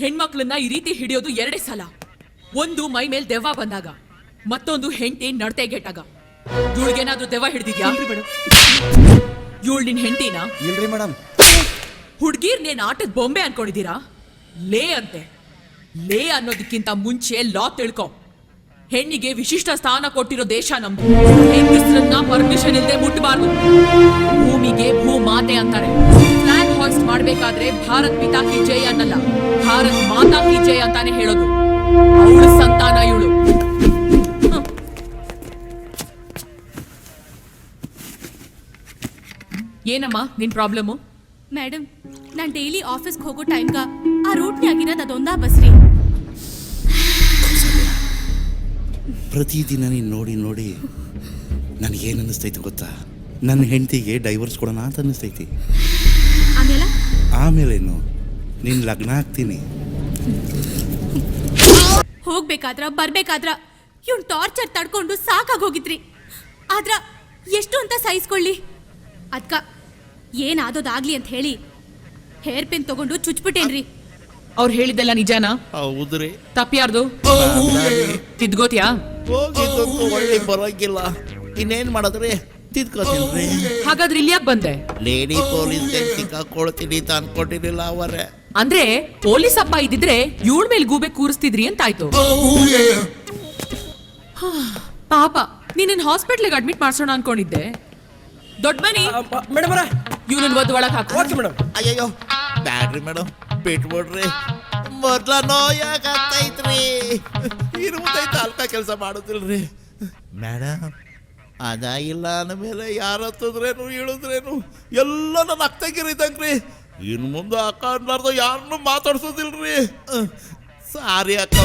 ಹೆಣ್ಮಕ್ಳನ್ನ ಈ ರೀತಿ ಹಿಡಿಯೋದು ಎರಡೇ ಸಲ. ಒಂದು ಮೈ ಮೇಲ್ ದೆವ್ವ ಬಂದಾಗ, ಮತ್ತೊಂದು ಹೆಂಡತಿ ನಡತೆಗೆಟ್ಟಾಗ. ಇವಳಿಗೇನಾದ್ರೂ ದೆವ್ವ ಹಿಡಿದಿದ್ಯಾ? ಇವಳು ನಿನ್ ಹೆಂಡತಿನಾ? ಇಲ್ರಿ ಮೇಡಮ್. ಹುಡ್ಗೀರ್ನೇನ್ ಆಟದ ಬೊಂಬೆ ಅನ್ಕೊಂಡಿದೀರಾ? ಲೇ ಅಂತೆ. ಲೇ ಅನ್ನೋದಕ್ಕಿಂತ ಮುಂಚೆ ಲಾ ತಿಳ್ಕೊ. ಹೆಣ್ಣಿಗೆ ವಿಶಿಷ್ಟ ಸ್ಥಾನ ಕೊಟ್ಟಿರೋ ದೇಶ ನಮ್ದು. ಹೆಂಗಸ್ರನ್ನ ಪರ್ಮಿಷನ್ ಇಲ್ಲದೆ ಮುಟ್ಟಬಾರ್ದು. ಭೂಮಿಗೆ ಭೂ ಮಾತೆ ಅಂತಾರೆ. ಫ್ಲಾಗ್ ಹಾಯ್ಸ್ಟ್ ಮಾಡ್ಬೇಕಾದ್ರೆ ಭಾರತ್ ಪಿತಾ ಕಿ ಜೈ ಅನ್ನಲ್ಲ, ಭಾರತ್ ಮಾತಾ ಕಿ ಜೈ ಅಂತಾನೆ ಹೇಳೋದು. ಅವಳು ಸಂತಾನ ಇವಳು. ಏನಮ್ಮ ನಿನ್ ಪ್ರಾಬ್ಲಮ್? ಮೇಡಮ್, ನಾನ್ ಡೈಲಿ ಆಫೀಸ್ಗೆ ಹೋಗೋ ಟೈಮ್ಗ ಆ ರೂಟ್ನ್ಯಾಗಿರೋದು ಅದೊಂದಾ ಬಸ್ರಿ. ಪ್ರತಿದಿನ ನೀನು ನೋಡಿ ನೋಡಿ ನನಗೇನು ಅನ್ನಿಸ್ತೈತಿ ಗೊತ್ತಾ? ನನ್ನ ಹೆಂಡತಿಗೆ ಡೈವರ್ಸ್ ಕೊಡೋಣ ಅಂತ ಅನ್ನಿಸ್ತೈತಿ. ಆಮೇಲೇನು ನೀನು ಲಗ್ನ ಆಗ್ತೀನಿ. ಹೋಗ್ಬೇಕಾದ್ರ ಬರ್ಬೇಕಾದ್ರ ಇವ್ನ್ ಟಾರ್ಚರ್ ತಡ್ಕೊಂಡು ಸಾಕಾಗೋಗಿದ್ರಿ. ಆದ್ರ ಎಷ್ಟು ಅಂತ ಸಹಿಸ್ಕೊಳ್ಳಿ. ಅದ್ಕ ಏನಾದೋದಾಗ್ಲಿ ಅಂತ ಹೇಳಿ ಹೇರ್ ಪಿನ್ ತಗೊಂಡು ಚುಚ್ಬಿಟ್ಟೇನ್ರಿ. ಅವ್ರು ಹೇಳಿದ್ದೆಲ್ಲ ನಿಜಾನಾ? ಹೌದ್ರಿ. ತಪ್ಪ್ಯಾರ್ದು? ತಿದ್ಗೋತ್ಯಾ? ಹೋಗಿದ್ದಂತೂ ಒಳ್ಳೆ ಬರೋಂಗಿಲ್ಲ. ಇನ್ನೇನ್ ಮಾಡಿದ್ರಿ? ತಿದ್ಕೋತೀನಿ. ಹಾಗಾದ್ರೆ ಇಲ್ಲಿ ಯಾಕೆ ಬಂದೆ? ಲೇಡಿ ಪೊಲೀಸ್ ಸಿಕ್ಕಾಕೊಳ್ತೀನಿ ಅಂತ ಅನ್ಕೊಂಡಿರ್ಲಿಲ್ಲ ಅವರೇ. ಅಂದ್ರೆ ಪೊಲೀಸ್ ಅಪ್ಪ ಇದ್ದಿದ್ರೆ ಇವಳ ಮೇಲೆ ಗೂಬೆ ಕೂರಿಸ್ತಿದ್ರಿ ಅಂತಾಯ್ತು. ಪಾಪ ನೀನ್ ಹಾಸ್ಪಿಟ್ಲಿಗೆ ಅಡ್ಮಿಟ್ ಮಾಡ್ಸೋಣ ಅನ್ಕೊಂಡಿದ್ದೆ. ದೊಡ್ಡ ಮನಿ ಮೇಡಮ್ ಇವನನ್ನ ಒದ್ದು ಒಳಗೆ ಹಾಕು. Okay madam. ಅಯ್ಯಯ್ಯೋ ಬ್ಯಾಡ್ರಿ ಮೇಡಮ್, ಬಿಟ್ಬಿಡ್ರಿ. ಮೊದ್ಲ ನೋಯಾಗತ್ತೈತ್ರಿ. ಇನ್ನು ಮುಂದೆ ಅಲ್ಪ ಕೆಲಸ ಮಾಡೋದಿಲ್ರಿ ಮೇಡಮ್. ಅದ ಇಲ್ಲ ಅಂದಮೇಲೆ ಯಾರು ಹತ್ತದ್ರೇನು ಇಳಿದ್ರೇನು ಎಲ್ಲ ನನ್ನ ಅಕ್ಕಗಿರಿದಂಗ್ರಿ. ಇನ್ನು ಮುಂದೆ ಅಕ್ಕ ಅನ್ಲಾರ್ದು ಯಾರನ್ನೂ ಮಾತಾಡ್ಸೋದಿಲ್ರಿ. ಸಾರಿ ಅಕ್ಕ.